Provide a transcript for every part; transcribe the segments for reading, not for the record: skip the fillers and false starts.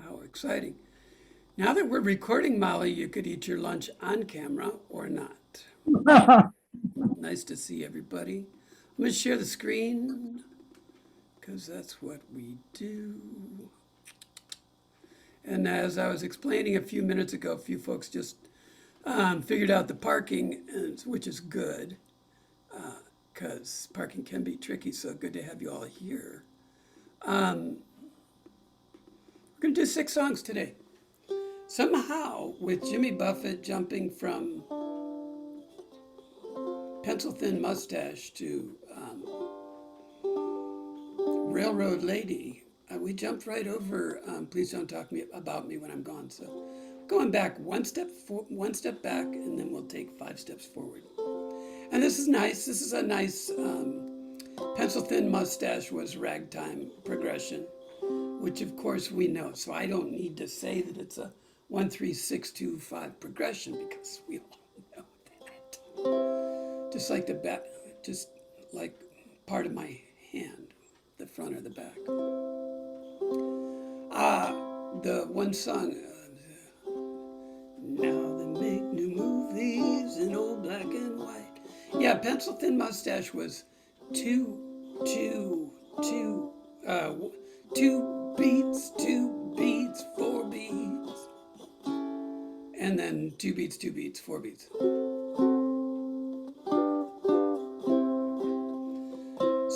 How exciting. Now that we're recording, Molly, you could eat your lunch on camera or not. Nice to see everybody. I'm going to share the screen because that's what we do. And as I was explaining a few minutes ago, a few folks just figured out the parking, which is good because parking can be tricky. So good to have you all here. We're going to do 6 songs today. Somehow, with Jimmy Buffett jumping from Pencil Thin Mustache to Railroad Lady, we jumped right over Please Don't Talk About Me When I'm Gone. So going back one step back, and then we'll take 5 steps forward. And this is nice. This is a nice Pencil Thin Mustache was ragtime progression, which of course we know. So I don't need to say that it's a 1 3 6 2 5 progression because we all know that. Just like the back, just like part of my hand, the front or the back. The one song. Now they make new movies in old black and white. Yeah, Pencil Thin Mustache was two beats, 4 beats, and then 2 beats, 2 beats, 4 beats.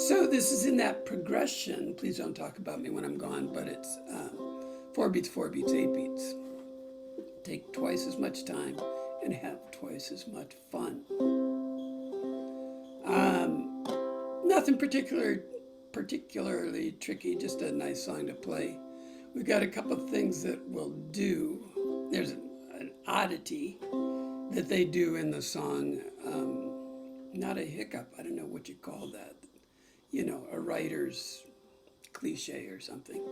So this is in that progression. Please don't talk about me when I'm gone, but it's 4 beats, 4 beats, 8 beats. Take twice as much time and have twice as much fun. Nothing particularly tricky, just a nice song to play. We've got a couple of things that we'll do. There's an oddity that they do in the song, not a hiccup, I don't know what you call that, you know, a writer's cliche or something.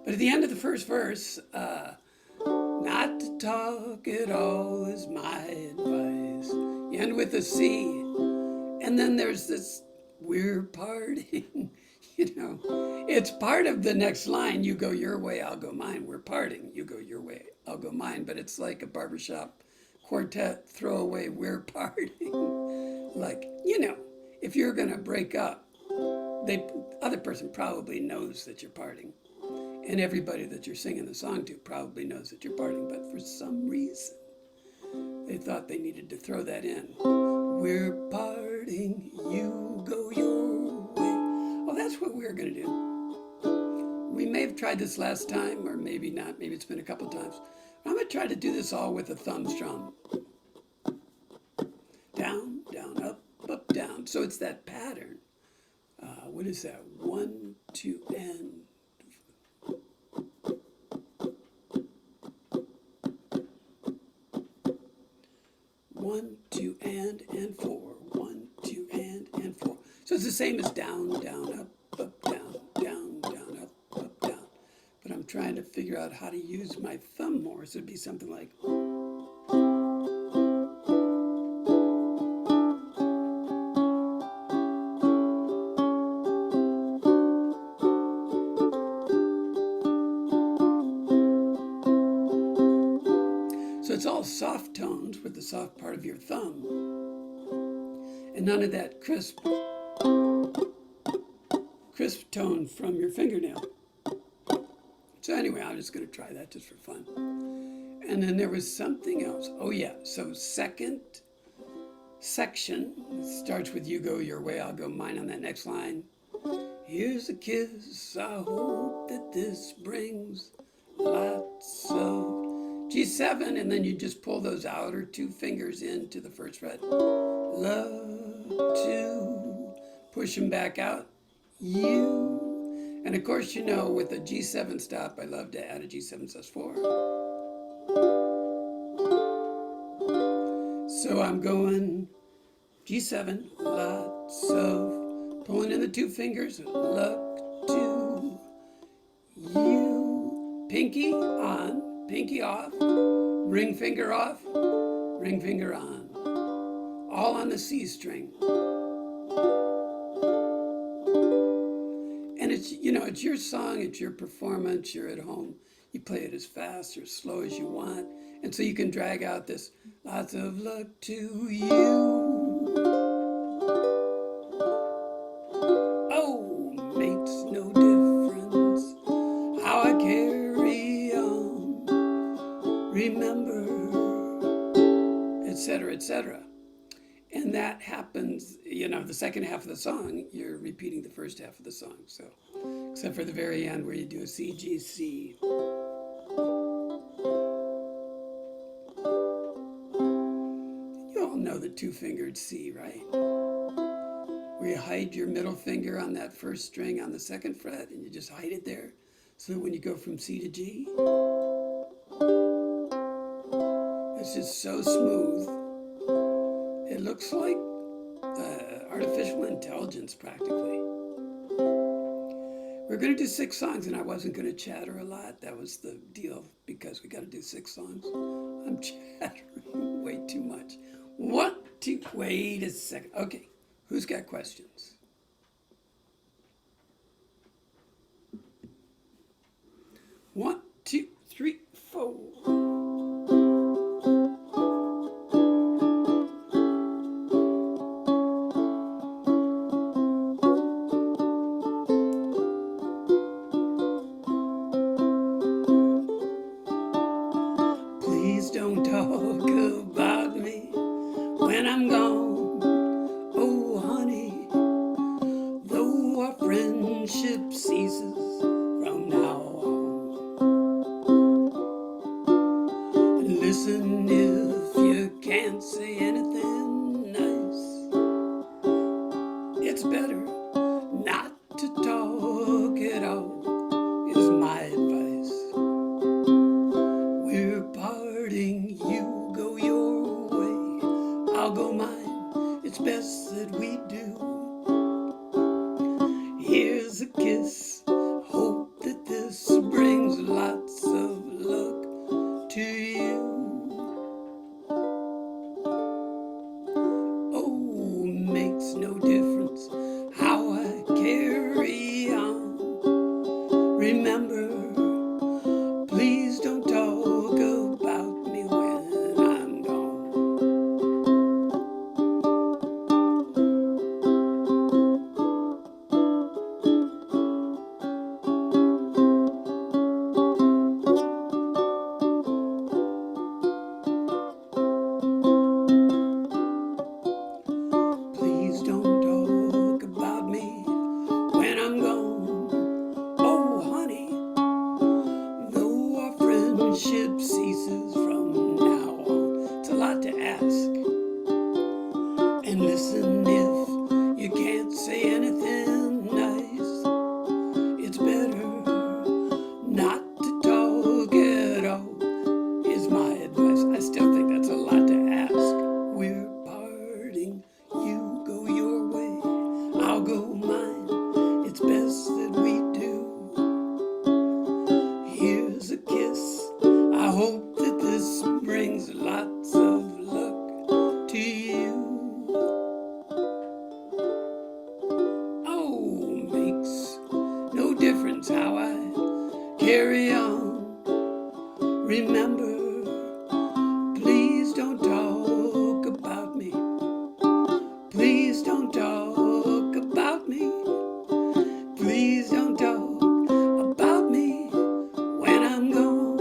But at the end of the first verse, not to talk at all is my advice. You end with a C, and then there's this we're parting. You know, it's part of the next line. You go your way, I'll go mine. We're parting. You go your way, I'll go mine. But it's like a barbershop quartet throwaway. We're parting. Like, you know, if you're gonna break up, the other person probably knows that you're parting. And everybody that you're singing the song to probably knows that you're parting, but for some reason, they thought they needed to throw that in. We're parting, you go your way. Oh, that's what we're going to do. We may have tried this last time, or maybe not. Maybe it's been a couple times. I'm going to try to do this all with a thumb strum. Down, down, up, down. So it's that pattern. What is that? 1, 2, and 1, 2, and 4. 1, 2, and 4. So it's the same as down, down, up, down, down, down, up, down. But I'm trying to figure out how to use my thumb more. So it'd be something like. So it's all soft tones with the soft part of your thumb. And none of that crisp tone from your fingernail. So anyway, I'm just going to try that just for fun. And then there was something else. Oh yeah, so second section starts with you go your way, I'll go mine on that next line. Here's a kiss, I hope that this brings lots of G7, and then you just pull those outer 2 fingers into the first fret. Love to push them back out. You. And of course, you know, with a G7 stop, I love to add a G7 sus4. So I'm going G7, lots of, pulling in the 2 fingers, luck to you. Pinky on, pinky off, ring finger off, ring finger on. All on the C string. And it's, you know, it's your song, it's your performance, you're at home. You play it as fast or as slow as you want. And so you can drag out this lots of luck to you. Oh, makes no difference how I carry on. Remember, etc., etc. And that happens, you know, the second half of the song, you're repeating the first half of the song. So, except for the very end where you do a C, G, C. You all know the two-fingered C, right? Where you hide your middle finger on that first string on the second fret, and you just hide it there. So that when you go from C to G, it's just so smooth. It looks like artificial intelligence, practically. We're going to do 6 songs, and I wasn't going to chatter a lot. That was the deal, because we got to do 6 songs. I'm chattering way too much. Wait a second. Okay, who's got questions? One, two, three, four. Please don't talk about me when I'm gone. Oh, honey, though our friendship ceases from now on. Listen, if you can't say anything nice, it's better not to talk at all, is my advice. We're parting, you go your way, I'll go mine, it's best that we do. Here's a kiss, hope that this brings lots of luck to you. Oh, makes no difference how I carry on. Remember, please don't talk about me when I'm gone. Please don't talk about me when I'm gone. Oh, honey, though our friendship ceases from now on. It's a lot to ask. And listen, if you can't say anything nice, it's better not to talk at all, is my advice. I still think that's a lot to ask. We're parting, you go your way, I'll go mine, it's best that we do. Here's a kiss, I hope that this brings lots of luck to you. Oh, makes no difference how I carry on. Remember, please don't talk about me. Please don't talk about me. Please don't talk about me when I'm gone.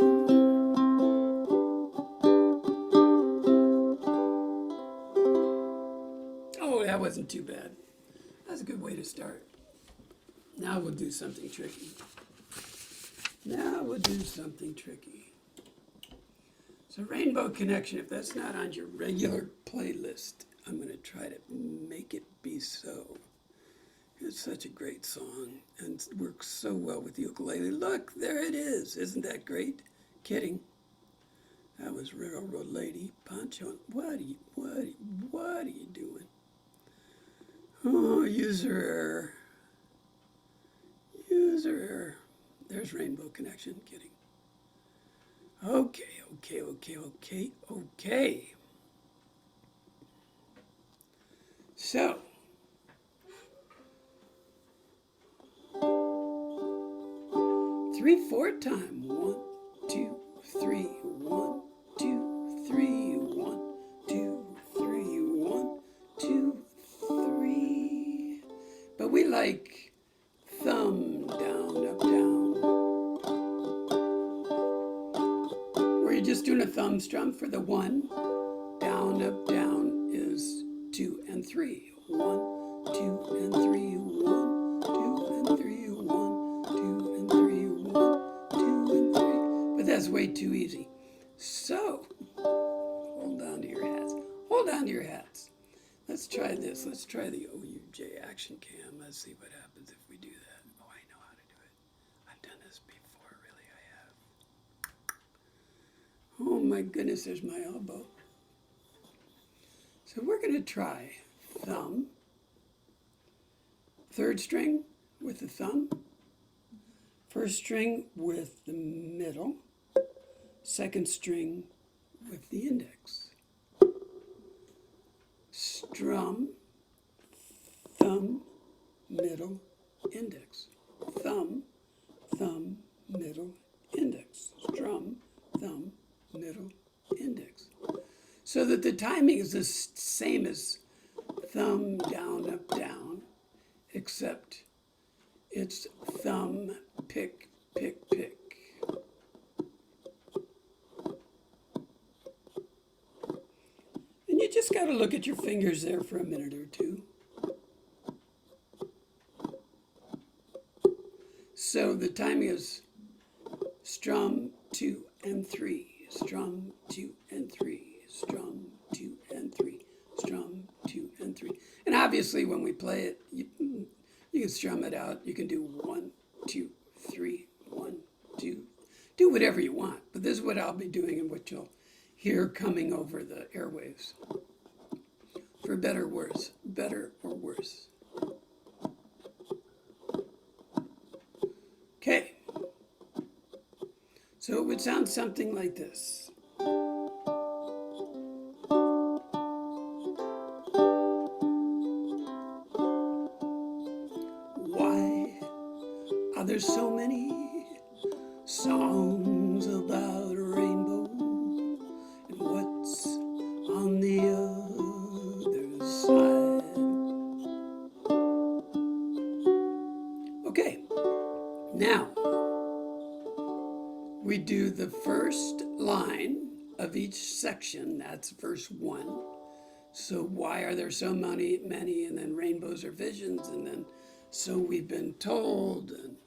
Oh, that wasn't too bad. That's a good way to start. Now we'll do something tricky. So Rainbow Connection, if that's not on your regular playlist, I'm going to try to make it be so. It's such a great song and works so well with the ukulele. Look, there it is. Isn't that great? Kidding. That was Railroad Lady. Poncho, what are you doing? Oh, user error. There's Rainbow Connection. Kidding. Okay. So, 3/4 time. 1, 2, 3, 1, 2, 3, 1, 2, 3, 1, 2, 3. But we like thumb, down, up, down. Where you're just doing a thumb strum for the 1. Down, up, down is 2 and 3. 1, 2, and 3. 1, 2, and 3. 1, 2, and 3. 1, 2, and 3. But that's way too easy. So, hold on to your hats. Hold on to your hats. Let's try this. Let's try the OUJ Action Cam. Let's see what happens if we do that. Oh, I know how to do it. I've done this before, really, I have. Oh my goodness, there's my elbow. So we're going to try thumb, 3rd string with the thumb, 1st string with the middle, 2nd string with the index. Strum, thumb, middle, index. Thumb, thumb, middle, index. Strum, thumb, middle, index. So that the timing is the same as thumb, down, up, down, except it's thumb, pick, pick, pick. And you just got to look at your fingers there for a minute or two. So the timing is strum, 2 and 3, strum, 2 and 3. Strum, 2 and 3, strum, 2 and 3. And obviously when we play it, you can strum it out. You can do 1, 2, 3, 1, 2. Do whatever you want. But this is what I'll be doing and what you'll hear coming over the airwaves. For better or worse. Better or worse. Okay. So it would sound something like this. There's so many songs about a rainbow and what's on the other side. Okay, now we do the first line of each section. That's verse 1. So why are there so many, and then rainbows are visions, and then so we've been told, and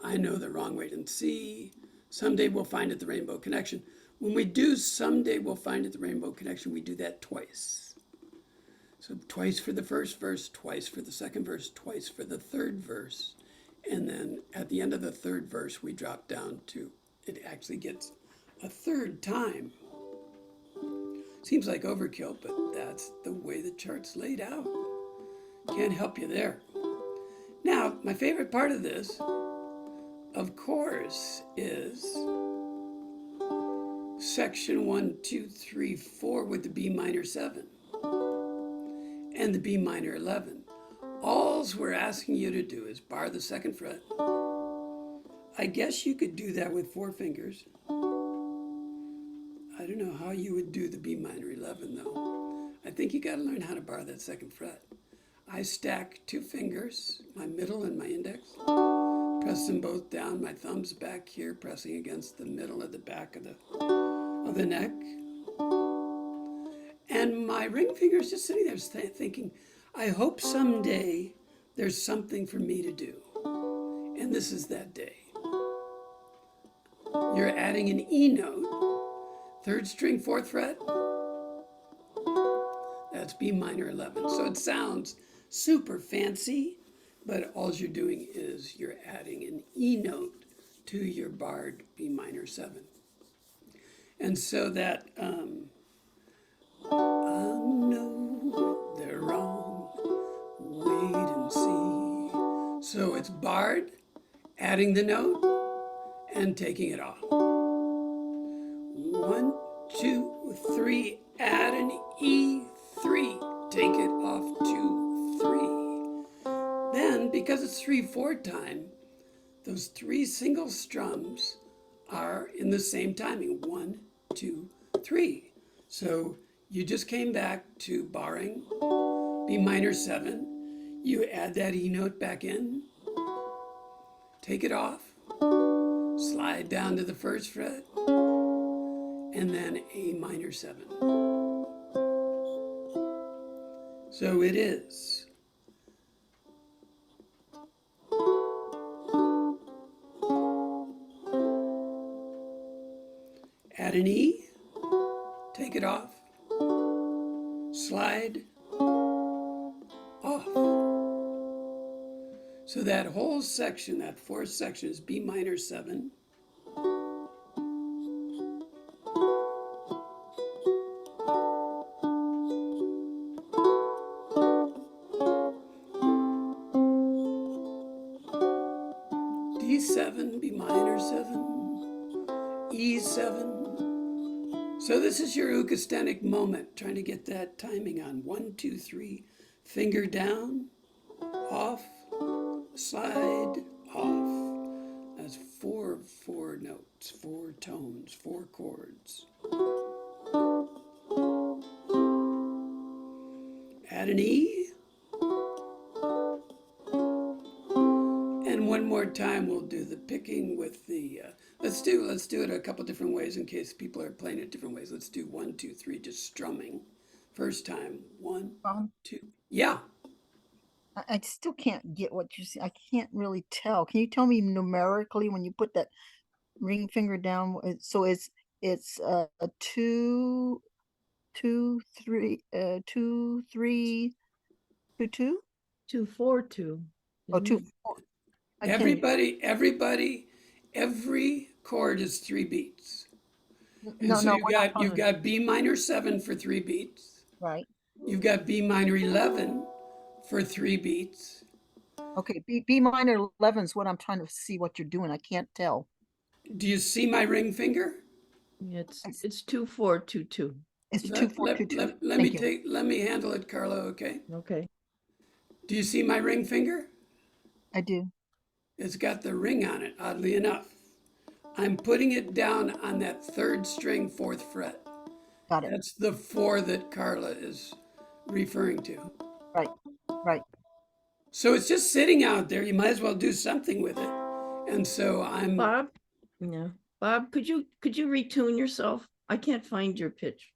I know the wrong way to see. Someday we'll find it, the rainbow connection. When we do someday we'll find it, the rainbow connection, we do that twice. So twice for the first verse, twice for the second verse, twice for the third verse. And then at the end of the third verse, we drop down to, it actually gets a third time. Seems like overkill, but that's the way the chart's laid out. Can't help you there. Now, my favorite part of this, of course, is section 1, 2, 3, 4 with the B minor 7 and the B minor 11. All we're asking you to do is bar the 2nd fret. I guess you could do that with 4 fingers. I don't know how you would do the B minor 11 though. I think you got to learn how to bar that 2nd fret. I stack 2 fingers, my middle and my index. Press them both down. My thumb's back here, pressing against the middle of the back of the neck. And my ring finger's just sitting there thinking, I hope someday there's something for me to do. And this is that day. You're adding an E note, 3rd string, 4th fret. That's B minor 11. So it sounds super fancy, but all you're doing is you're adding an E note to your barred B minor 7. And so that, I know they're wrong, wait and see. So it's barred, adding the note, and taking it off. 1, 2, 3, add an E3, take it off 2, 3. Then, because it's 3/4 time, those three single strums are in the same timing, 1, 2, 3. So you just came back to barring B minor 7. You add that E note back in, take it off, slide down to the first fret, and then A minor 7. So it is. Add an E, take it off, slide, off. So that whole section, that fourth section, is B minor 7. D7, B minor 7, E7. So this is your ukastenic moment, trying to get that timing on. 1, 2, 3, finger down, off, slide, off. That's four notes, 4 tones, 4 chords. Add an E. And one more time we'll do the picking with the, let's do it a couple different ways in case people are playing it different ways. Let's do 1, 2, 3, just strumming. First time, 1, 2, yeah. I still can't get what you see. I can't really tell. Can you tell me numerically when you put that ring finger down? So it's a 2, 2, 3, 2, 3, 2, 2. 2, 4, 2. Oh, 2, 4. I can't. Every chord is 3 beats. And No, so no. you've got B minor 7 for 3 beats. Right. You've got B minor 11 for 3 beats. Okay, B minor 11 is what I'm trying to see what you're doing. I can't tell. Do you see my ring finger? It's 2, 4, 2, 2. It's 2, 4, 2, 2. Let me handle it, Carla, okay? Okay. Do you see my ring finger? I do. It's got the ring on it, oddly enough. I'm putting it down on that 3rd string, 4th fret. Got it. That's the 4 that Carla is referring to. Right, right. So it's just sitting out there. You might as well do something with it. And so I'm Bob, yeah. Bob, could you retune yourself? I can't find your pitch.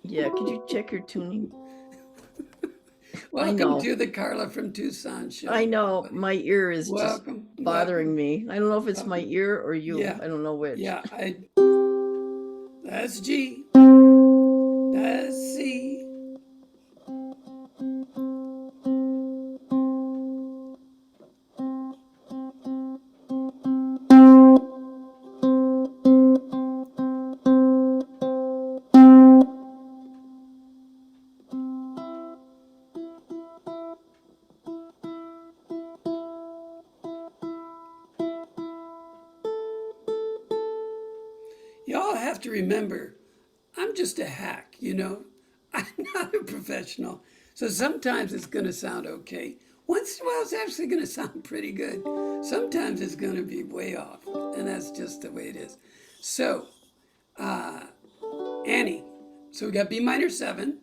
Yeah, could you check your tuning? welcome to the Carla from Tucson show. I know my ear is welcome, just bothering me. I don't know if it's my ear or you. Yeah. I don't know which. Yeah, that's G. That's C. Y'all have to remember, I'm just a hack, you know? I'm not a professional. So sometimes it's going to sound okay. Once in a while, it's actually going to sound pretty good. Sometimes it's going to be way off. And that's just the way it is. So, Annie, so we got B minor 7.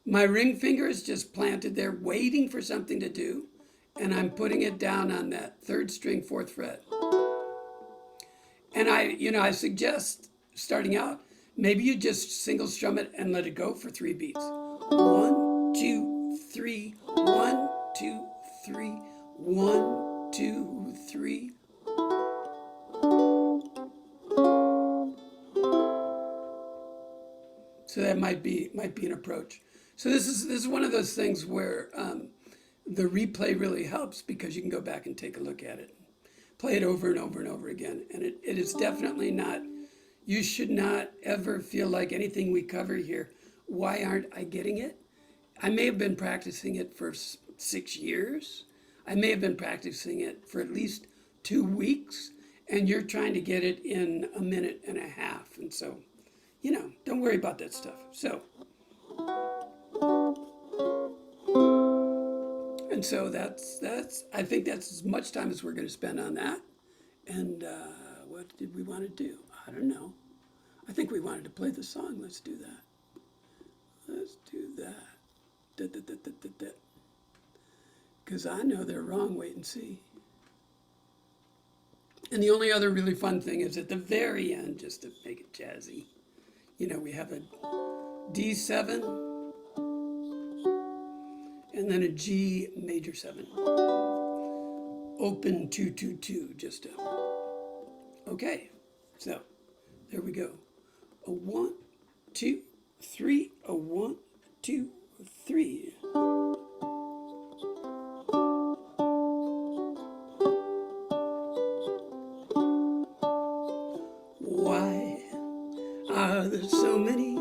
My ring finger is just planted there, waiting for something to do. And I'm putting it down on that 3rd string, 4th fret. And I suggest starting out, maybe you just single strum it and let it go for 3 beats. 1, 2, 3, 1, 2, 3, 1, 2, 3. So that might be an approach. So this is one of those things where the replay really helps because you can go back and take a look at it. Play it over and over and over again. And it is definitely not, you should not ever feel like anything we cover here, why aren't I getting it? I may have been practicing it for 6 years. I may have been practicing it for at least 2 weeks, and you're trying to get it in a minute and a half. And so, don't worry about that stuff. So, And so I think that's as much time as we're going to spend on that. And what did we want to do? I don't know. I think we wanted to play the song. Let's do that. Let's do that. Because I know they're wrong. Wait and see. And the only other really fun thing is at the very end, just to make it jazzy, we have a D7 and then a G major 7. Open 222, just to. Okay, so there we go. A 1, 2, 3, a 1, 2, 3. Why are there so many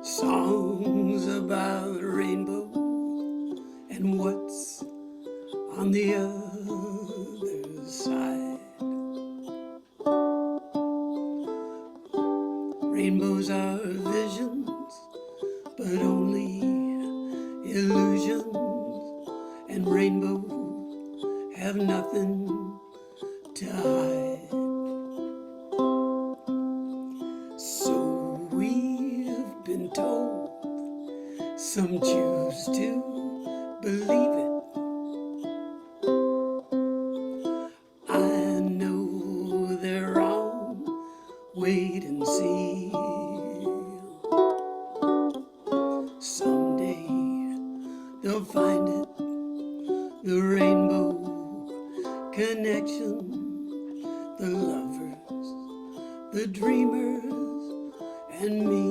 songs about rainbows? And what's on the other side? Rainbows are visions, but only illusions. And rainbows have nothing to hide. So we've been told, some choose to believe it. I know they're wrong, wait and see. Someday they'll find it, the rainbow connection, the lovers, the dreamers, and me.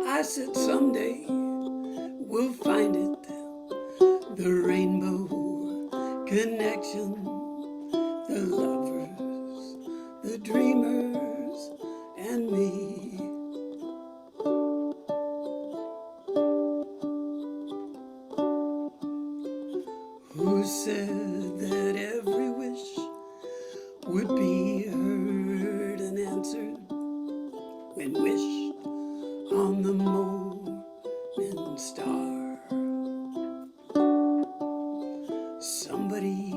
I said someday we'll find it, the rainbow connection, the lovers, the dreamers, and me. Who said that every wish would be heard and answered when wished on the morning star? Somebody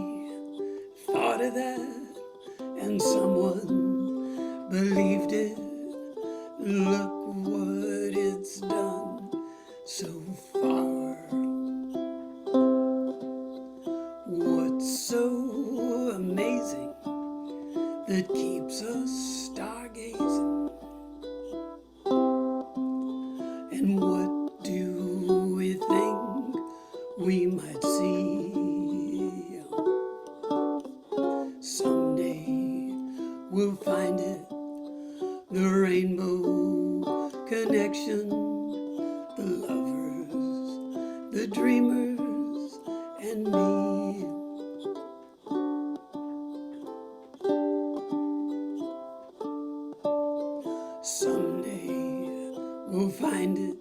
thought of that and someone believed it. Look what it's done so far. What's so amazing that keeps us stargazing? And what do we think we might see? Someday we'll find it, the rainbow connection, the lovers, the dreamers, and me. Someday we'll find it,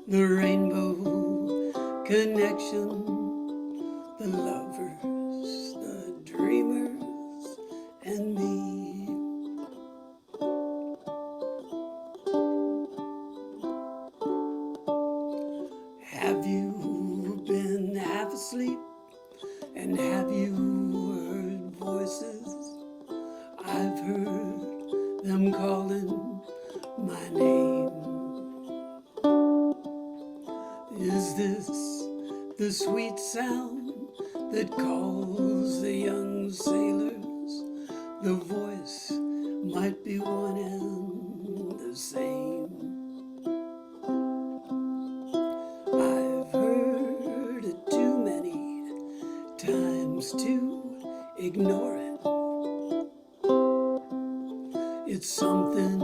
the rainbow connection, the lovers, the dreamers, and me. Have you been half asleep? And have you heard voices? I've heard them calling my name. Is this the sweet sound that calls the young sailors? The voice might be one and the same. I've heard it too many times to ignore it. It's something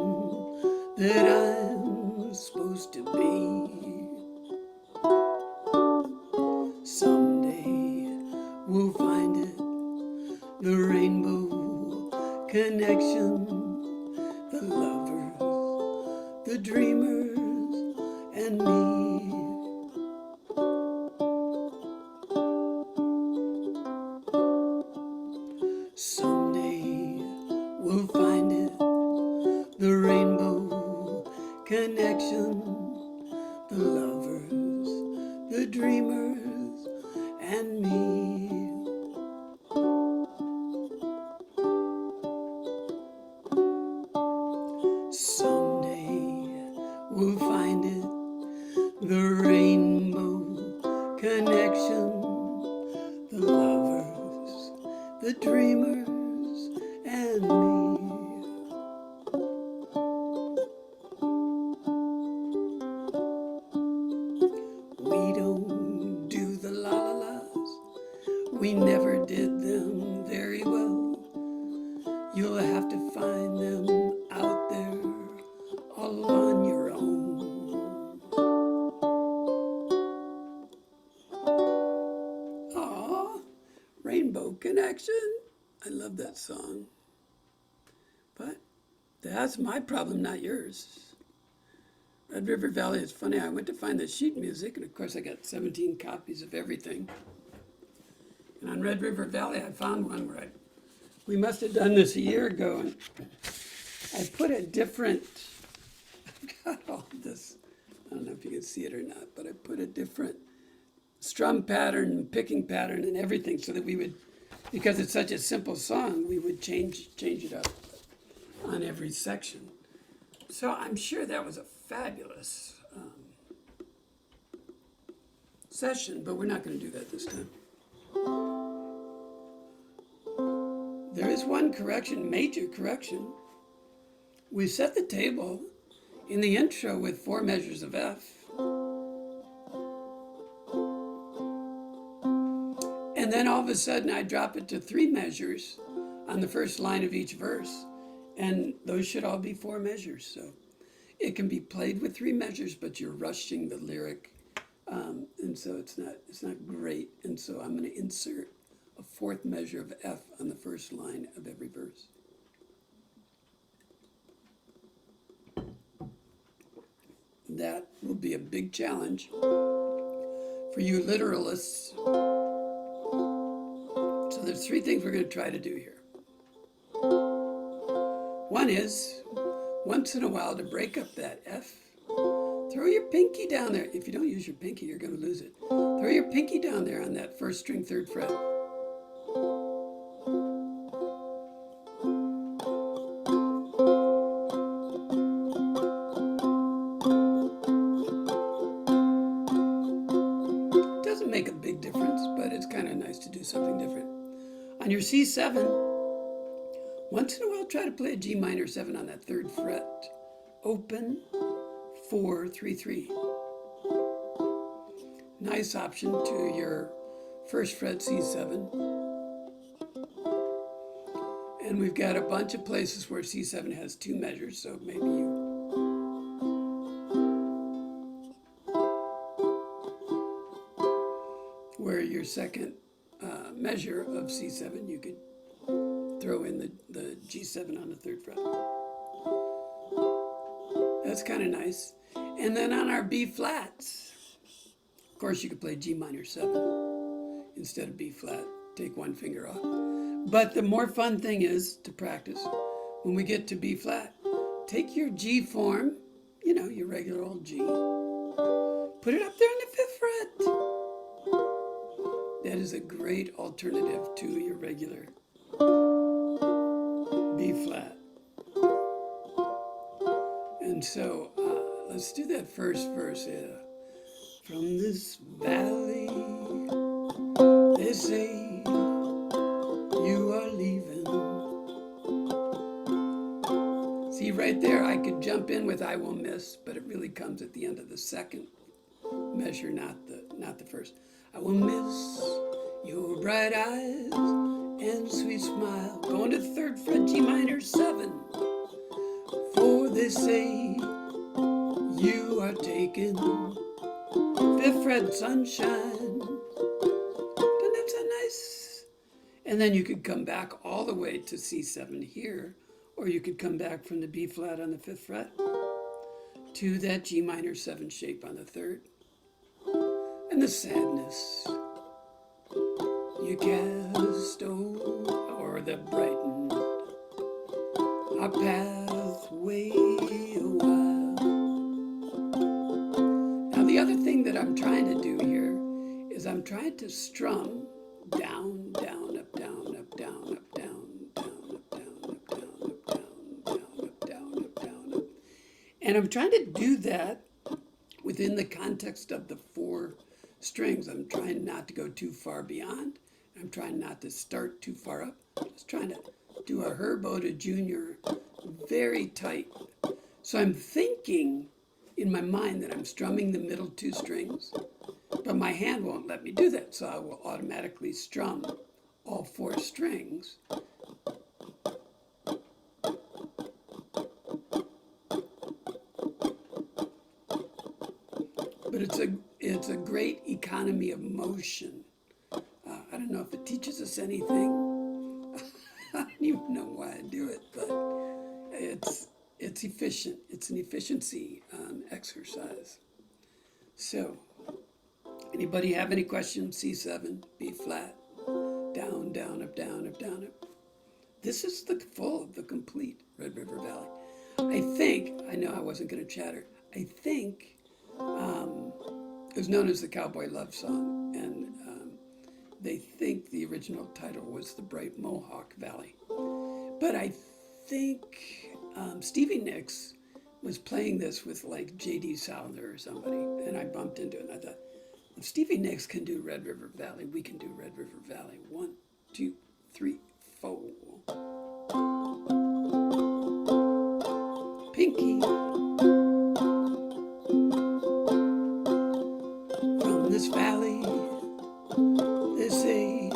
that I'm supposed to be. Someday we'll find it, the rainbow connection, the lovers, the dreamers and me. Someday we'll find it, the rainbow connection, the lovers, the dreamers, and me. We don't do the la-la-las, we never did them very well. You'll have to find them out there all on your own. Aw, Rainbow Connection. I love that song. But that's my problem, not yours. Red River Valley is funny. I went to find the sheet music, and of course I got 17 copies of everything. And on Red River Valley, I found one where we must have done this a year ago, and I put a different, I've got all this, I don't know if you can see it or not, but I put a different strum pattern and picking pattern and everything so that we would, because it's such a simple song, we would change it up on every section. So I'm sure that was a fabulous session, but we're not going to do that this time. There is one correction, major correction. We set the table in the intro with 4 measures of F. And then all of a sudden I drop it to 3 measures on the first line of each verse. And those should all be 4 measures. So it can be played with 3 measures, but you're rushing the lyric. And so it's not great. And so I'm going to insert a 4th measure of F on the first line of every verse. That will be a big challenge for you literalists. So there's 3 things we're going to try to do here. One is, once in a while, to break up that F, throw your pinky down there. If you don't use your pinky, you're going to lose it. Throw your pinky down there on that 1st string, 3rd fret. Doesn't make a big difference, but it's kind of nice to do something different. On your C7, once in a while, try to play a G minor 7 on that 3rd fret. Open, 4, 3, 3. Nice option to your 1st fret C7. And we've got a bunch of places where C7 has 2 measures, so maybe you where your 2nd measure of C7, you could throw in the G7 on the 3rd fret. That's kind of nice. And then on our B flats, of course you could play G minor 7 instead of B flat. Take 1 finger off. But the more fun thing is to practice. When we get to B flat, take your G form, you know, your regular old G, put it up there in the 5th fret. That is a great alternative to your regular B flat. And so let's do that first verse. From this valley, they say you are leaving. See, right there, I could jump in with I will miss, but it really comes at the end of the 2nd measure, not the first. I will miss your bright eyes and sweet smile. Going to the 3rd fret, G minor 7. For they say you are taken. 5th fret, sunshine. Doesn't that sound nice? And then you could come back all the way to C7 here, or you could come back from the B flat on the 5th fret to that G minor 7 shape on the 3rd. And the sadness you cast o'er the brightened our pathway a while. Now the other thing that I'm trying to do here I'm trying to strum down, down, up, down, up, down, up, down, down, up, down, up, down, up, down, down, up, down, up, down, up. And I'm trying to do that within the context of the 4 strings. I'm trying not to go too far beyond. I'm trying not to start too far up. Just trying to do a Herbo to Junior very tight. So I'm thinking in my mind that I'm strumming the middle 2 strings, but my hand won't let me do that. So I will automatically strum all 4 strings. But it's a great economy of motion. I don't know if it teaches us anything. I don't even know why I do it, but it's efficient. It's an efficiency exercise. So, anybody have any questions? C7, B flat, down, down, up, down, up, down, up. This is the complete Red River Valley. I know I wasn't going to chatter. I think it was known as the Cowboy Love Song, and they think the original title was the Bright Mohawk Valley. But I think Stevie Nicks was playing this with like J.D. Souther or somebody, and I bumped into it, and I thought, if Stevie Nicks can do Red River Valley, we can do Red River Valley. 1, 2, 3, 4. Pinky. From this valley, they say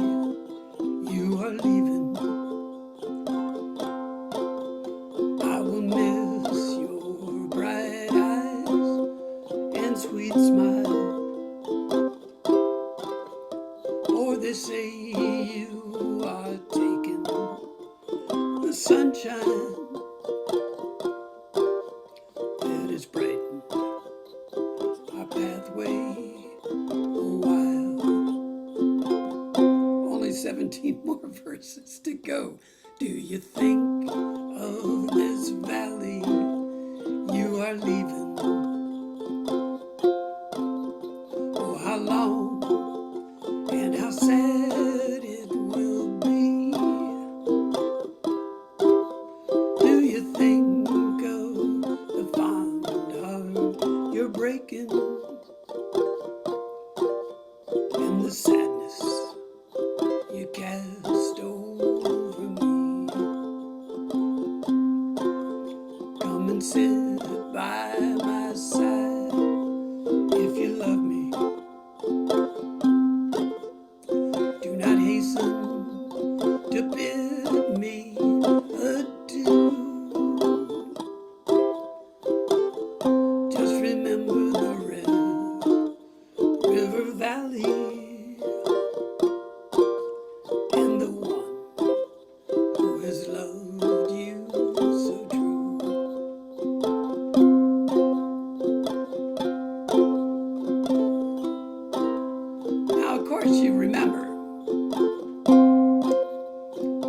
you are leaving. I will miss your bright eyes and sweet smile. Or they say you are taking the sunshine that has brightened our pathway a while. Only 17 more verses to go. Do you think of this valley you are leaving? Oh, how long and how sad it will be. Do you think of the fond heart you're breaking and the sadness you cast over me? Come and sit by my side if you love me. Do not hasten to bid me adieu. Just remember the Red River Valley and the one who has loved you so true. Now, of course, you remember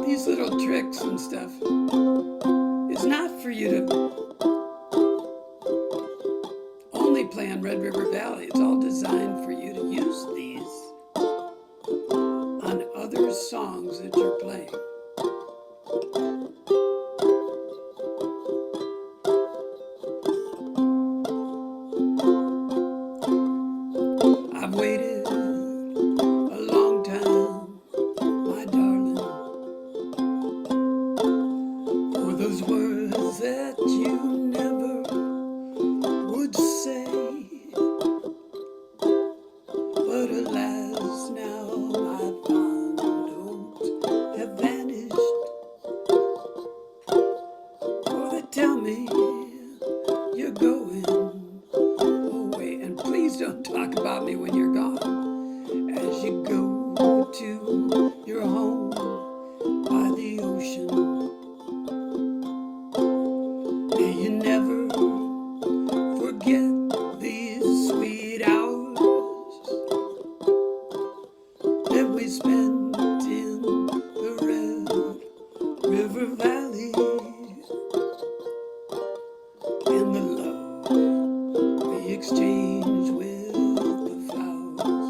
these little tricks and stuff. It's not for you to only play on Red River Valley. It's all designed for you to use these on other songs that you're playing. I've waited a long time, my darling, for those words that you never would say. But alas, now my fond hopes have vanished. For they tell me you're going away. And please don't talk about me when you're gone, as you go to your home by the ocean. May you never forget these sweet hours that we spent in the Red River Valley, and the love we exchanged with the flowers.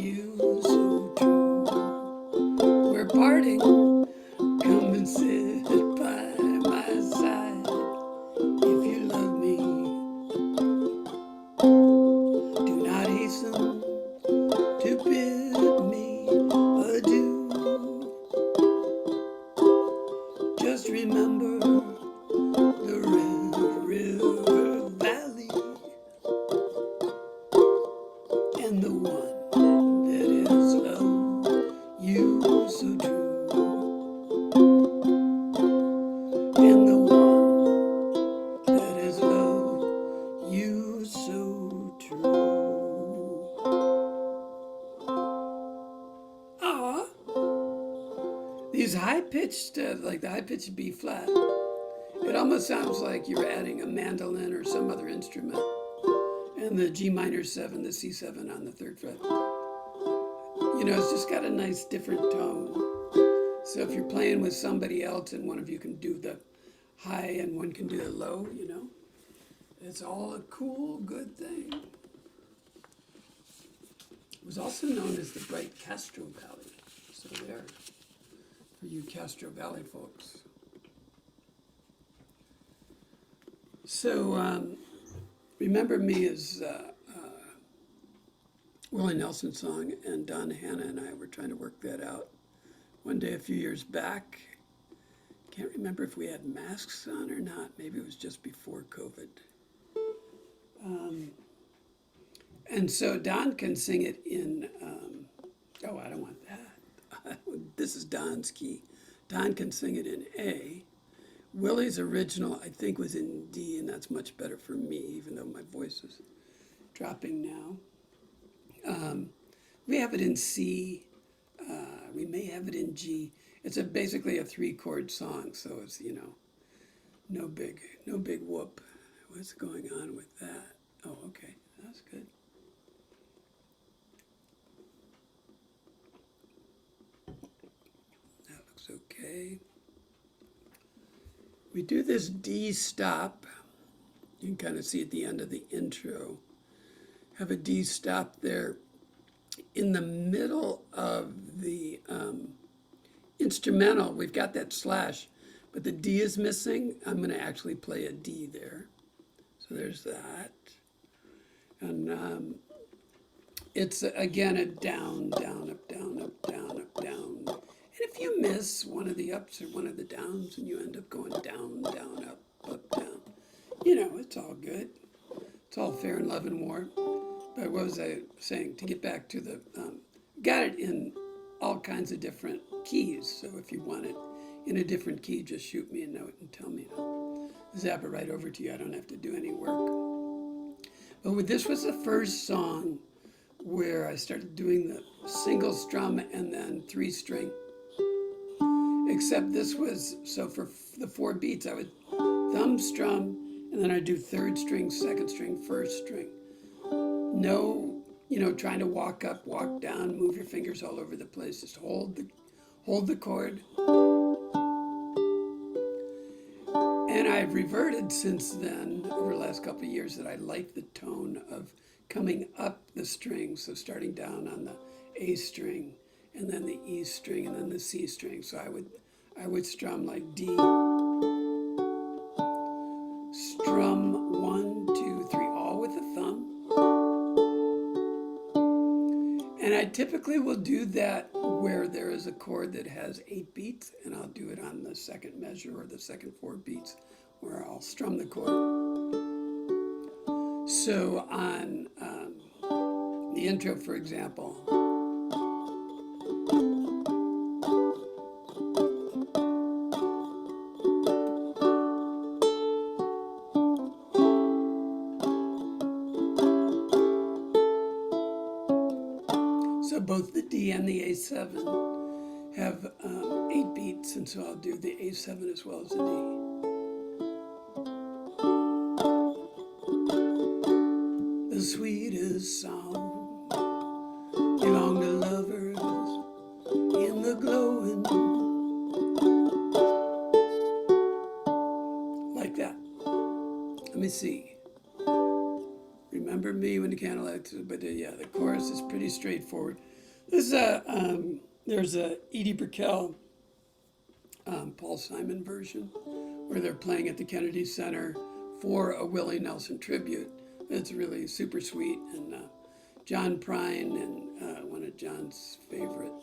you so true. We're parting, come and sit by my side. If you love me, do not hasten to bid me adieu. Just remember the red river valley and the one that has loved you so true, and the one that has loved you so true. Ah, these high-pitched, like the high-pitched B flat, it almost sounds like you're adding a mandolin or some other instrument, and the G minor 7, the C7 on the 3rd fret. You know, it's just got a nice different tone. So if you're playing with somebody else and one of you can do the high and one can do the low, you know, it's all a cool, good thing. It was also known as the Bright Castro Valley. So there, for you Castro Valley folks. So Remember Me is Willie Nelson's song, and Don Hanna and I were trying to work that out one day a few years back. Can't remember if we had masks on or not. Maybe it was just before COVID. And so Don can sing it in, oh, I don't want that. This is Don's key. Don can sing it in A. Willie's original, I think, was in D, and that's much better for me, even though my voice is dropping now. We have it in C. We may have it in G. It's basically a 3-chord song, so it's, you know, no big whoop. What's going on with that? Oh, okay, that's good. That looks okay. We do this D stop. You can kind of see at the end of the intro. Have a D stop there in the middle of the instrumental. We've got that slash, but the D is missing. I'm going to actually play a D there. So there's that. And it's, again, a down, down, up, down, up, down, up, down. And if you miss one of the ups or one of the downs and you end up going down, down, up, down, you know, it's all good. It's all fair in love and war. But what was I saying? To get back to the, got it in all kinds of different keys. So if you want it in a different key, just shoot me a note and tell me. I'll zap it right over to you. I don't have to do any work. But this was the first song where I started doing the single strum and then 3-string. Except this was, so for the 4 beats, I would thumb strum, and then I'd do 3rd string, 2nd string, 1st string. No, you know, trying to walk up, walk down, move your fingers all over the place. Just hold the chord. And I've reverted since then, over the last couple of years, that I like the tone of coming up the string. So starting down on the A string, and then the E string, and then the C string. So I would strum like D. Strum 1, 2, 3, all with the thumb. And I typically will do that where there is a chord that has 8 beats, and I'll do it on the 2nd measure or the 2nd 4 beats, where I'll strum the chord. So on the intro, for example, so both the D and the A7 have 8 beats, and so I'll do the A7 as well as the D. The sweetest song belong to lovers in the glowing, like that. Let me see. Remember Me When the Candlelights, but yeah, the chorus is pretty straightforward. This is there's a Edie Brickell, Paul Simon version where they're playing at the Kennedy Center for a Willie Nelson tribute. It's really super sweet, and John Prine and one of John's favorite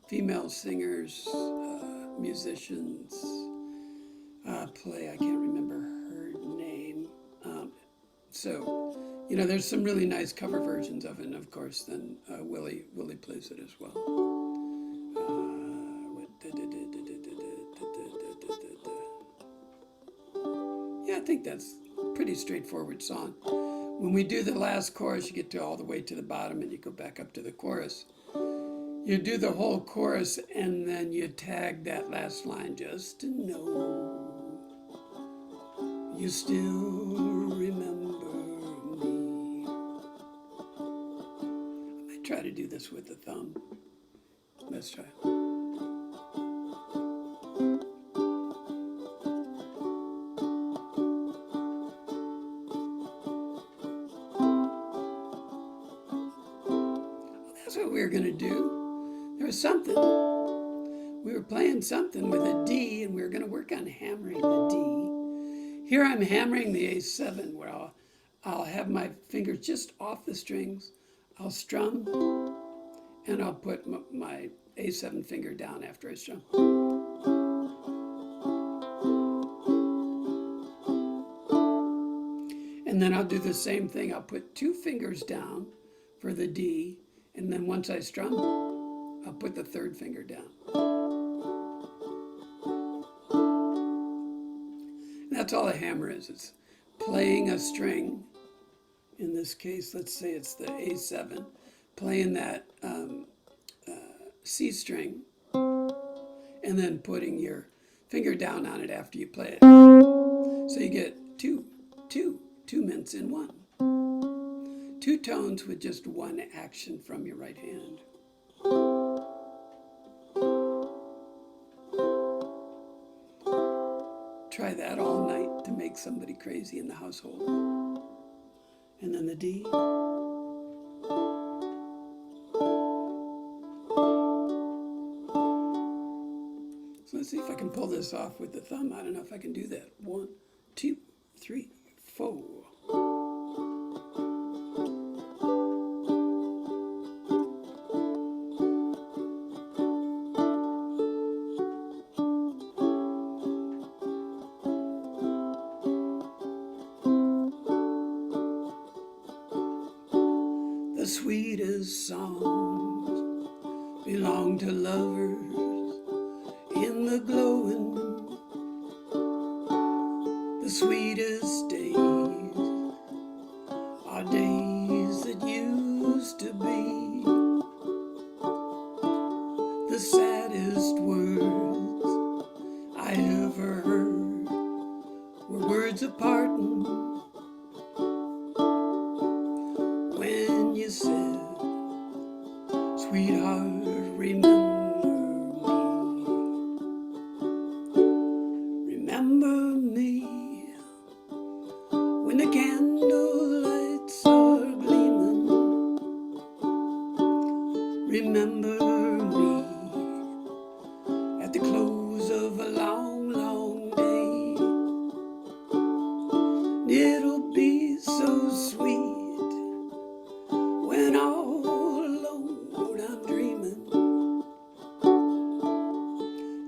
female singers, musicians, play. I can't remember her name. So, there's some really nice cover versions of it, and of course, then Willie plays it as well. Yeah, I think that's a pretty straightforward song. When we do the last chorus, you get to all the way to the bottom, and you go back up to the chorus. You do the whole chorus, and then you tag that last line, just to know you still remember me. I might try to do this with the thumb. Let's try. That's what we were going to do. There was something. We were playing something with a D, and we were going to work on hammering the D. Here I'm hammering the A7, where I'll have my fingers just off the strings. I'll strum, and I'll put my A7 finger down after I strum. And then I'll do the same thing. I'll put 2 fingers down for the D, and then once I strum, I'll put the 3rd finger down. That's all a hammer is. It's playing a string. In this case, let's say it's the A7. Playing that C string, and then putting your finger down on it after you play it. So you get two mints in one. 2 tones with just 1 action from your right hand. Try that all night to make somebody crazy in the household. And then the D. So let's see if I can pull this off with the thumb. I don't know if I can do that. 1, 2, 3, 4. The sweetest songs belong to lovers in the glowing. The sweetest days are days that used to be. The saddest words I ever heard were words of parting. When you said, sweetheart, remember me. Remember me when the candle lights are gleaming. Remember me at the close of a long, long day. It'll be so sweet when all alone I'm dreaming,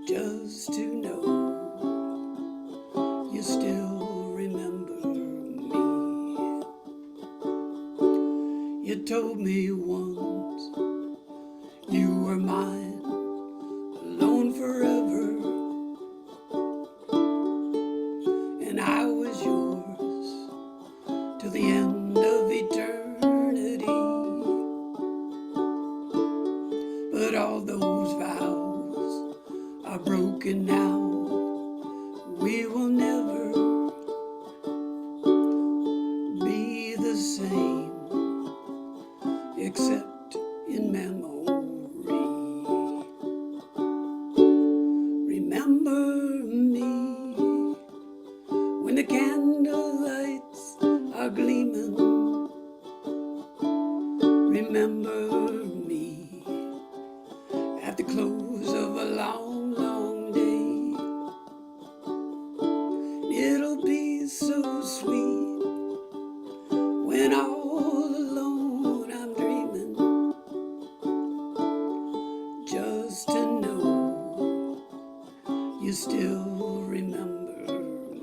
just to know you still remember me. You told me once you were mine, alone forever, and I was yours till the end of eternity. But all those vows are broken now. We will never be the same, except in memory. Remember me when the candle lights are gleaming. Remember me the close of a long, long day. It'll be so sweet when all alone I'm dreaming, just to know you still remember me.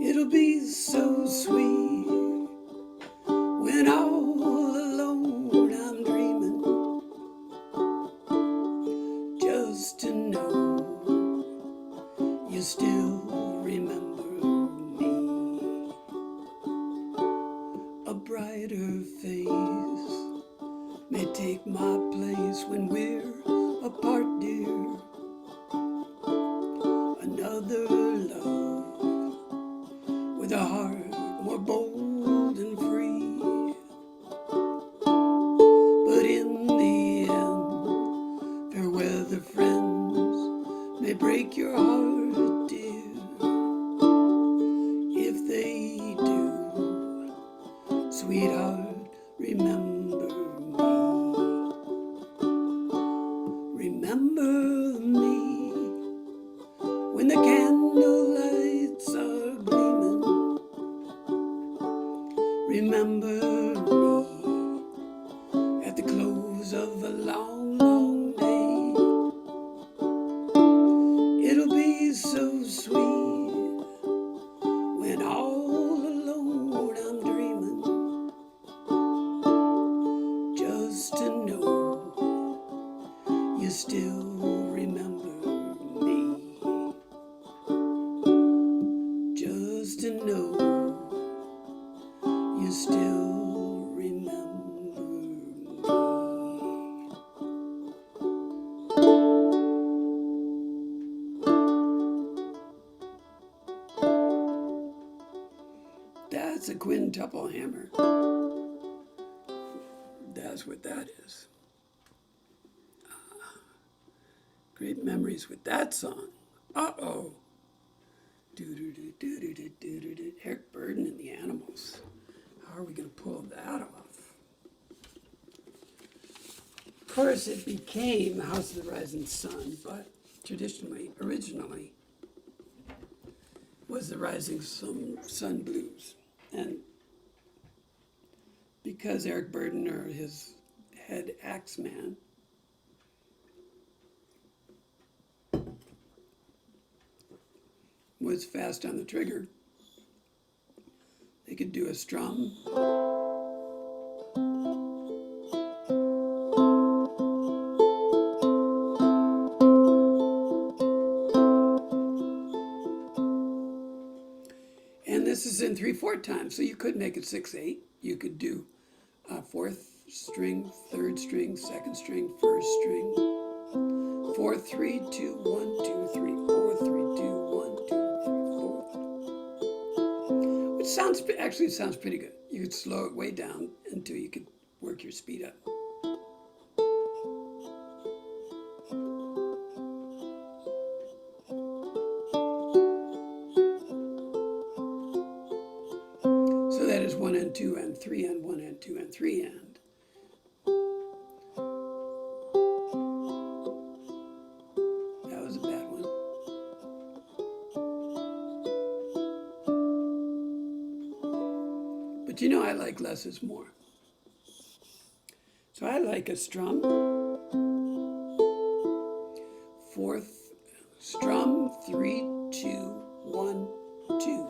It'll be so sweet when all alone I'm dreaming, just to know you still remember me. A brighter face may take my place when we're apart, dear. Another love with a heart more bold and free. But in the end, fair weather friends may break your heart, dear. If they do, sweetheart, remember me. Remember me when the candle lights are gleaming. Remember me at the close of a long, long day. It'll be so sweet when all alone I'm dreaming, just to know you still remember me. Just to know you still remember me. That's a quintuple hammer. That's what that is. Great memories with that song. Uh-oh. Do-do-do-do-do-do-do-do. Eric Burden and the Animals. How are we going to pull that off? Of course, it became House of the Rising Sun, but originally, was the Rising Sun Blues. And because Eric Burden, or his head axe man, was fast on the trigger, they could do a strum. And this is in 3/4 time, so you could make it 6/8. You could do fourth string, third string, second string, first string. 4, 3, 2, 1, 2, 3, 4, 3, 2, 1, 2, 3, 4. Which actually sounds pretty good. You could slow it way down until you could work your speed up. So that is 1 and 2 and 3 and 1 and 2 and 3 and. That was a bad one. But you know I like less is more. So I like a strum, fourth Strum 3, 2, 1, 2.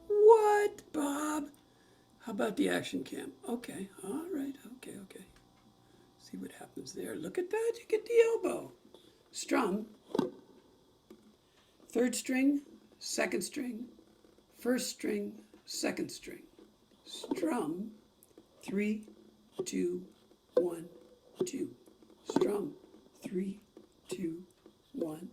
What, Bob? How about the action cam? Okay, all right, okay. See what happens there. Look at that, you get the elbow. Strum, third string, second string, first string, second string. Strum, 3, 2, 1, 2. Strum, 3, 2, 1,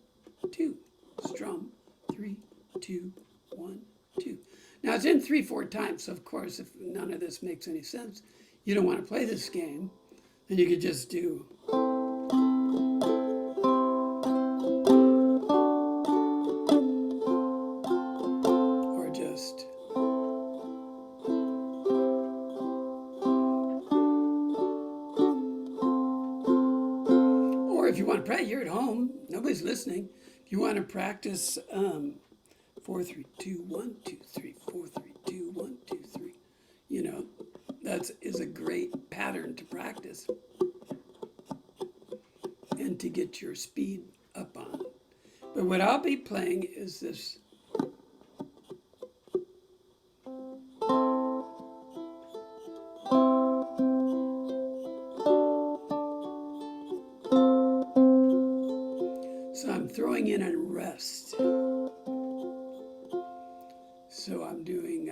2. Strum, 3, 2, 1, 2. Now it's in 3/4 times, so of course, if none of this makes any sense, you don't want to play this game, then you could just do. Or just. Or if you want to pray, you're at home, nobody's listening. If you want to practice 4, 3, 2, 1, 2, 3, 4, 3, 2, 1, 2, 3. You know, that is a great pattern to practice and to get your speed up on. But what I'll be playing is this. So I'm throwing in a rest. So I'm doing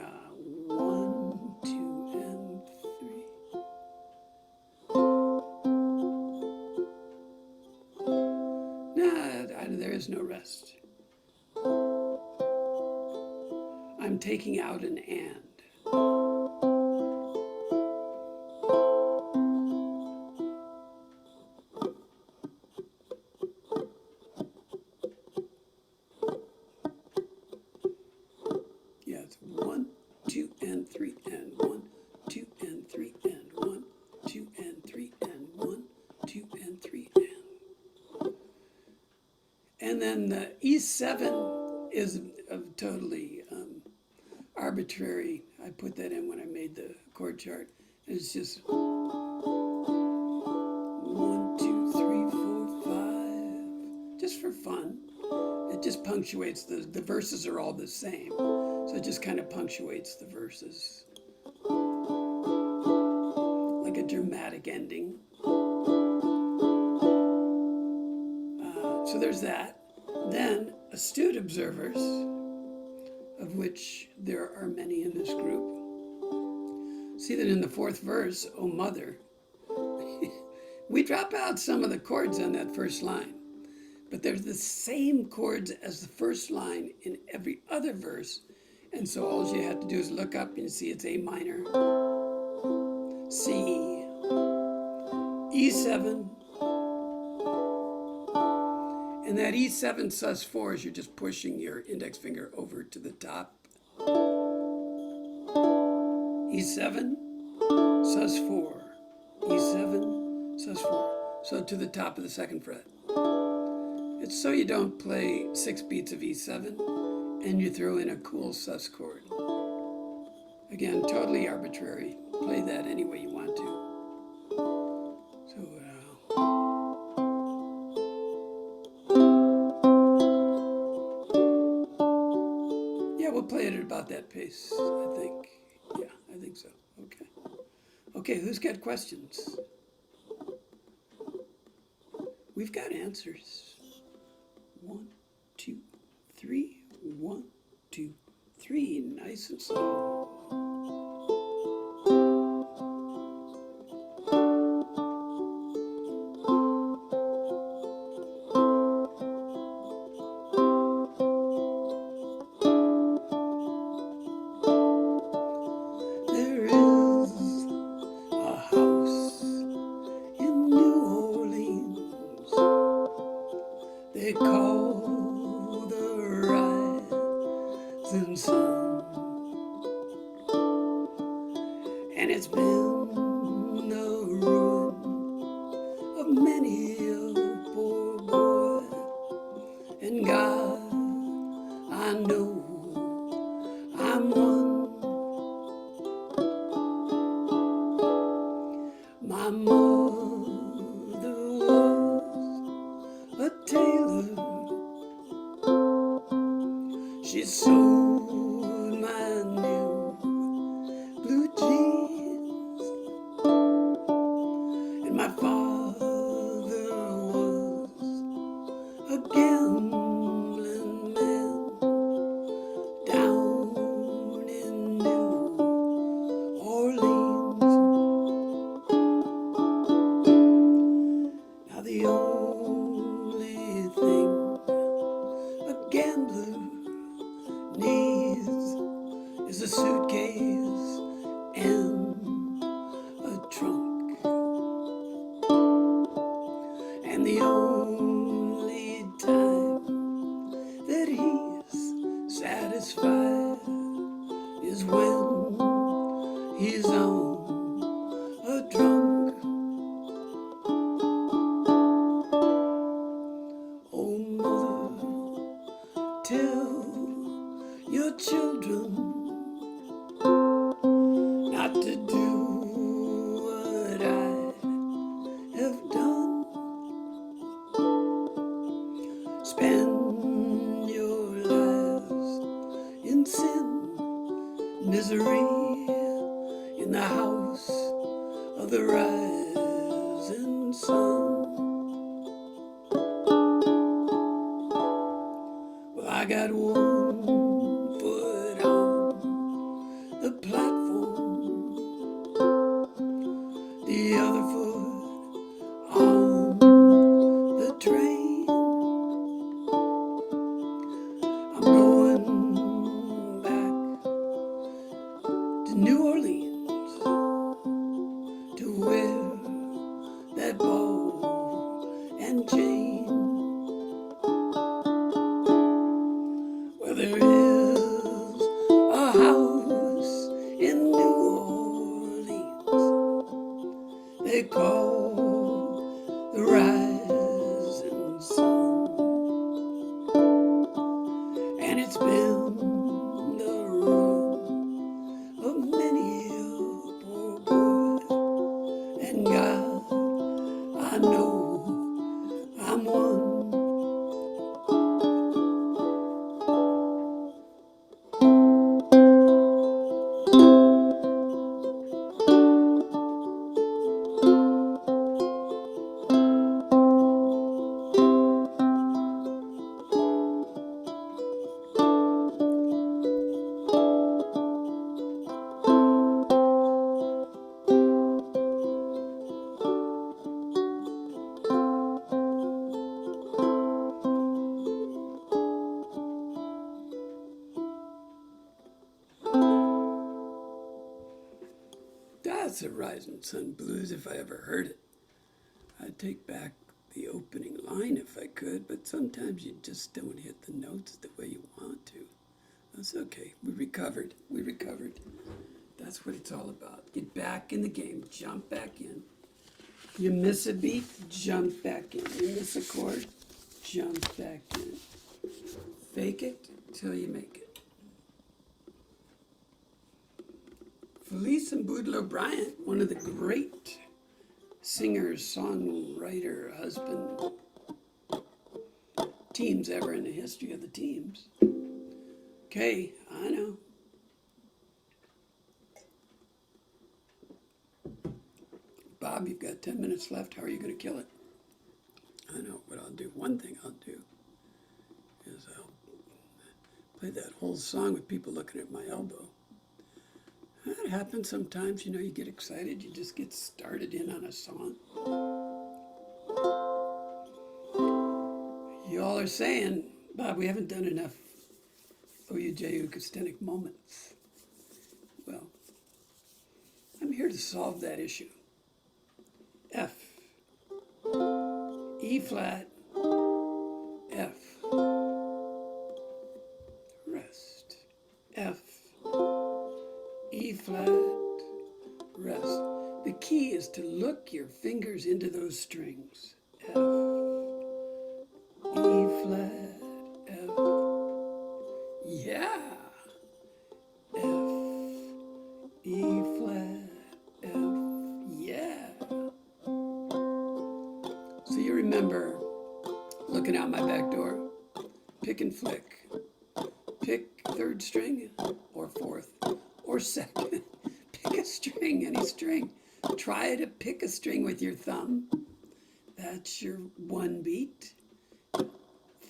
1, 2, and 3. Nah, there is no rest. I'm taking out an and. Yeah, it's 1, 2, and 3, and 1, 2, and 3, and 1, 2, and 3, and 1, 2, and 3, and then the E7 is totally arbitrary. I put that in when I made the chord chart. It's just 1, 2, 3, 4, 5, just for fun. It just punctuates, the verses are all the same. So it just kind of punctuates the verses. Like a dramatic ending. So there's that. Then astute observers, of which there are many in this group, see that in the 4th verse, "Oh Mother," we drop out some of the chords on that first line, but they're the same chords as the first line in every other verse, and so all you have to do is look up and see it's A minor, C, E7, and that E7 sus4 is you're just pushing your index finger over to the top. E7, sus4, E7, sus4. So to the top of the 2nd fret. It's so you don't play 6 beats of E7 and you throw in a cool sus chord. Again, totally arbitrary. Play that any way you want to. So, yeah, we'll play it at about that pace, I think. Yeah, I think so. Okay. Okay, who's got questions? We've got answers. 1, 2, 3. 1, 2, 3. Nice and slow. There is a house in New Orleans they call the rising sun, and it's been the ruin of many a poor boy. And God, I know I'm one. My mother was a tailor sewed my new blue jeans, and my father was a gambling man down in New Orleans. Now the only thing a gambler needs is a suitcase and a trunk, and the only time that he's satisfied is when he's on a drunk. Oh, mother, tell your children not to do what I have done. Spend your lives in sin, misery, in the house of the rising sun. Well, I got one foot on the platform, the other foot on the train. I'm going back to New Orleans to wear that ball and chain. Well, there is a house in New Orleans they call the Rising Sun, and it's been the ruin of many a poor boy. And God, I know I'm one. That's a Rising Sun blues if I ever heard it. I'd take back the opening line if I could, but sometimes you just don't hit the notes the way you want to. That's okay. We recovered. That's what it's all about. Get back in the game. Jump back in. You miss a beat, jump back in. You miss a chord, jump back in. Fake it till you make it. Felice and Boudleaux Bryant, one of the great singer, songwriter, husband teams ever in the history of the teams. Okay, I know. Bob, you've got 10 minutes left. How are you going to kill it? I know what I'll do. One thing I'll do is I'll play that whole song with people looking at my elbow. That happens sometimes, you get excited, you just get started in on a song. You all are saying, Bob, we haven't done enough OUJ acoustic moments. Well, I'm here to solve that issue. F, E flat, F, rest, F, E flat, rest. The key is to look your fingers into those strings. F, E flat, F, yeah. F, E flat, F, yeah. So you remember looking out my back door, pick and flick, pick third string or fourth or second. Pick a string, any string. Try to pick a string with your thumb. That's your one beat.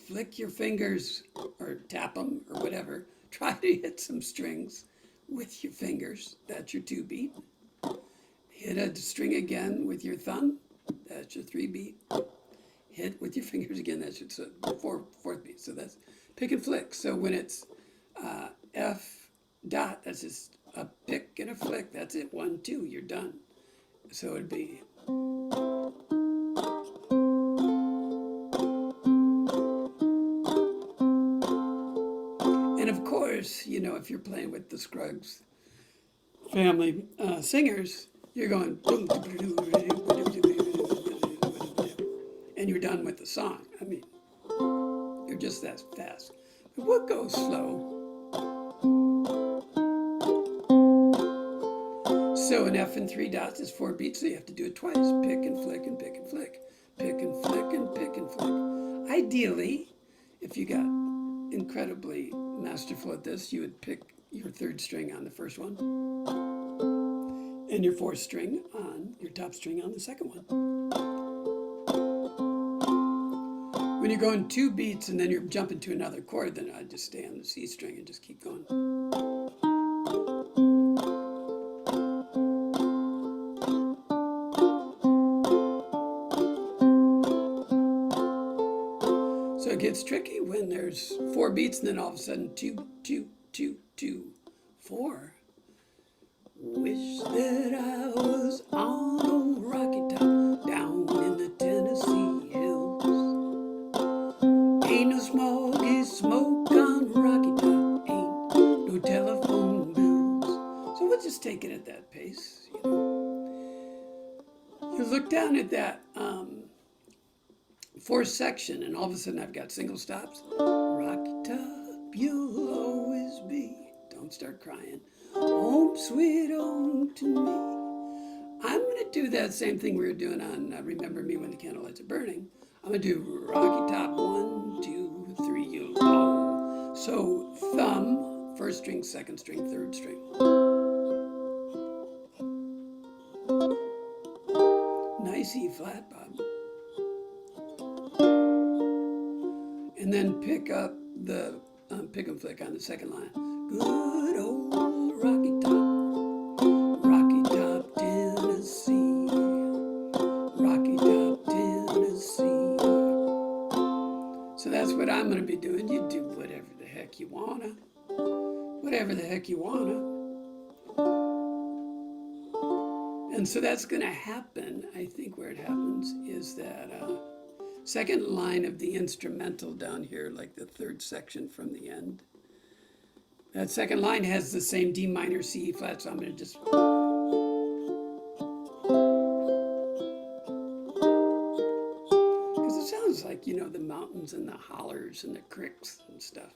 Flick your fingers or tap them or whatever. Try to hit some strings with your fingers. That's your two beat. Hit a string again with your thumb. That's your three beat. Hit with your fingers again. That's your fourth beat. So that's pick and flick. So when it's F dot, that's just a pick and a flick. That's it. 1, 2. You're done. So it'd be. And of course, you know, if you're playing with the Scruggs family singers, you're going and you're done with the song. I mean, you're just that fast. But what goes slow? So an F and 3 dots is 4 beats, so you have to do it twice. Pick and flick and pick and flick. Pick and flick and pick and flick. Ideally, if you got incredibly masterful at this, you would pick your third string on the first one and your fourth string on your top string on the second one. When you're going 2 beats and then you're jumping to another chord, then I'd just stay on the C string and just keep going. So it gets tricky when there's 4 beats and then all of a sudden 2, 2, 2, 2, 4. Wish that I was on a rocky top down in the Tennessee hills. Ain't no smoggy smoke on rocky top, ain't no telephone bills. So we'll just take it at that pace, you know. You look down at that fourth section and all of a sudden I've got single stops. Rocky top, you'll always be. Don't start crying. Home sweet home to me. I'm going to do that same thing we were doing on Remember Me When the Candlelights Are Burning. I'm going to do rocky top 1, 2, 3, you low. So thumb, first string, second string, third string. Nice E flat, Bob. And then pick up the pick and flick on the second line. Good old Rocky Top, Tennessee, Rocky Top, Tennessee. So that's what I'm going to be doing. You do whatever the heck you wanna, whatever the heck you wanna. And so that's going to happen. I think where it happens is that second line of the instrumental down here, like the third section from the end. That second line has the same D minor C flat, so I'm going to just. Because it sounds like, you know, the mountains and the hollers and the cricks and stuff.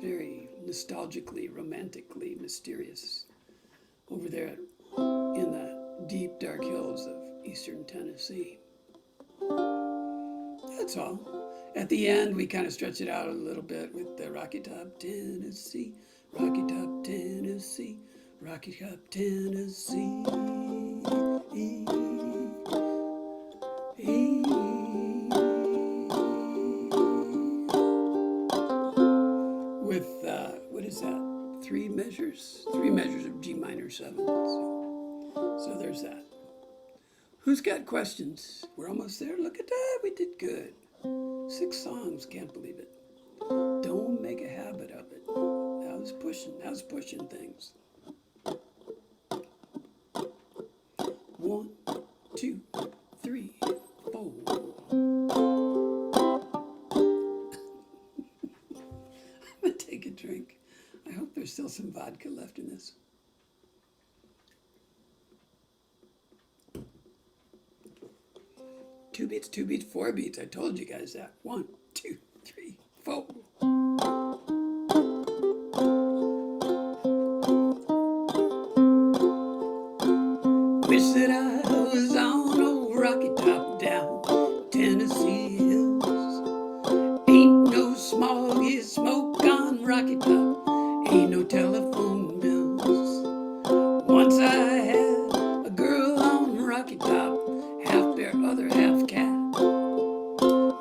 Very nostalgically, romantically mysterious over there in the deep, dark hills of eastern Tennessee. That's all. At the end, we kind of stretch it out a little bit with the Rocky Top, Tennessee, Rocky Top, Tennessee, Rocky Top, Tennessee. With, what is that? 3 measures? 3 measures of G minor 7. So there's that. Who's got questions? We're almost there. Look at that. We did good. 6 songs. Can't believe it. Don't make a habit of it. That was pushing things. 1, 2, 3, 4. I'm going to take a drink. I hope there's still some vodka left in this. Two beats, 4 beats. I told you guys that. 1, 2, 3, 4. Wish that I was on old Rocky Top down Tennessee hills. Ain't no smoggy smoke on Rocky Rocky Top. Ain't no telephone bills. Once I had a girl on Rocky Top, half bear, other half cat.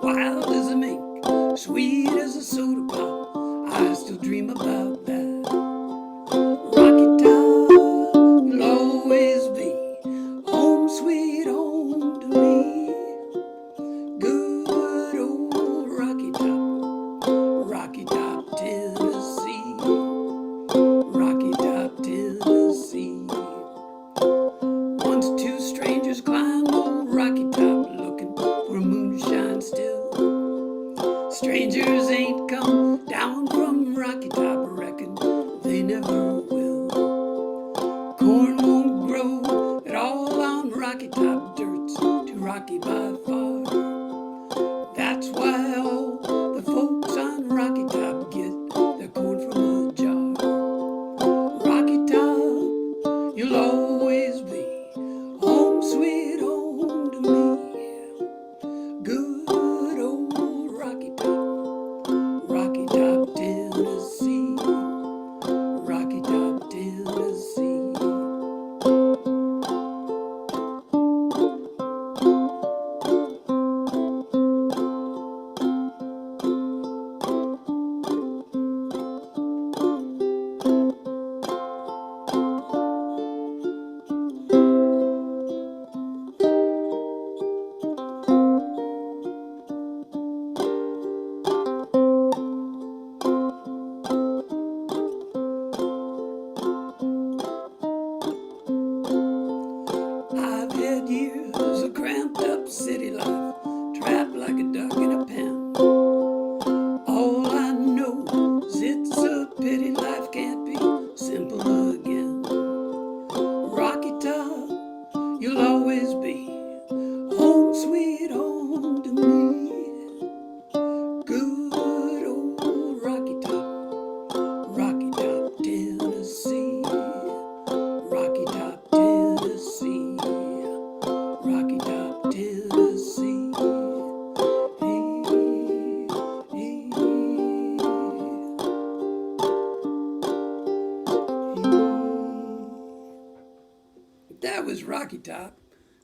Wild as a mink, sweet as a soda pop. I still dream about that. Rocky Top, you'll always be home, sweet home to me. Good old Rocky Top, Tennessee. Rocky Top, Tennessee. Once two strangers climbed old Rocky Top, looking for moonshine still. Strangers ain't come down from Rocky Top, reckon they never will. Corn won't grow at all on Rocky Top, dirt's too rocky by far. That's why all the folks on Rocky Top get their corn from a jar. Rocky Top, you'll always be home, sweet home to me. Good old Rocky Top, Tennessee. Rocky Top, Tennessee. I've had years of cramped up city life, trapped like a duck in a pen. All I know is it's a pity life can't be simple again. Rocky Top, you'll always be home, sweet home to me. Good old Rocky Top, Tennessee. Rocky Top, Tennessee. Rocky Top, Tennessee. Hey, hey, hey. That was Rocky Top.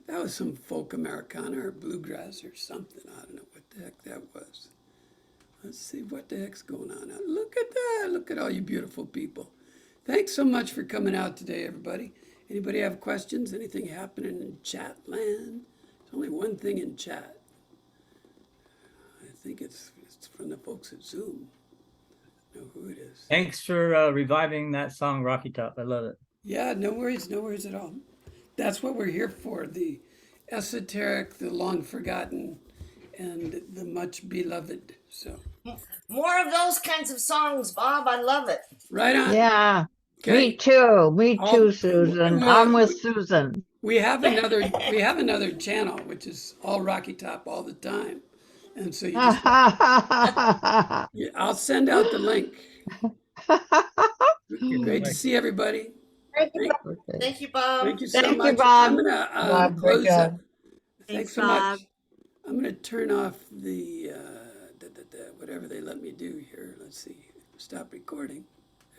That was some folk Americana or bluegrass or something. I don't know what the heck that was. Let's see what the heck's going on. Look at that. Look at all you beautiful people. Thanks so much for coming out today, everybody. Anybody have questions? Anything happening in chat land? There's only one thing in chat. I think it's from the folks at Zoom. I know who it is. Thanks for reviving that song, Rocky Top. I love it. Yeah, no worries at all. That's what we're here for, the esoteric, the long forgotten, and the much beloved. So More of those kinds of songs, Bob. I love it. right on. Yeah, Okay. me too. Me I'll- too, Susan. well, I'm with Susan. We have another channel which is all Rocky Top all the time, and so you just I'll send out the link. Great to see everybody. Thank you, Bob. Okay. Thank you, Bob. Thank you so Thank much. you, Bob. I'm gonna Bob, great close job. up. Thanks Thanks, so Bob. much. I'm gonna turn off the whatever they let me do here. Let's see. Stop recording.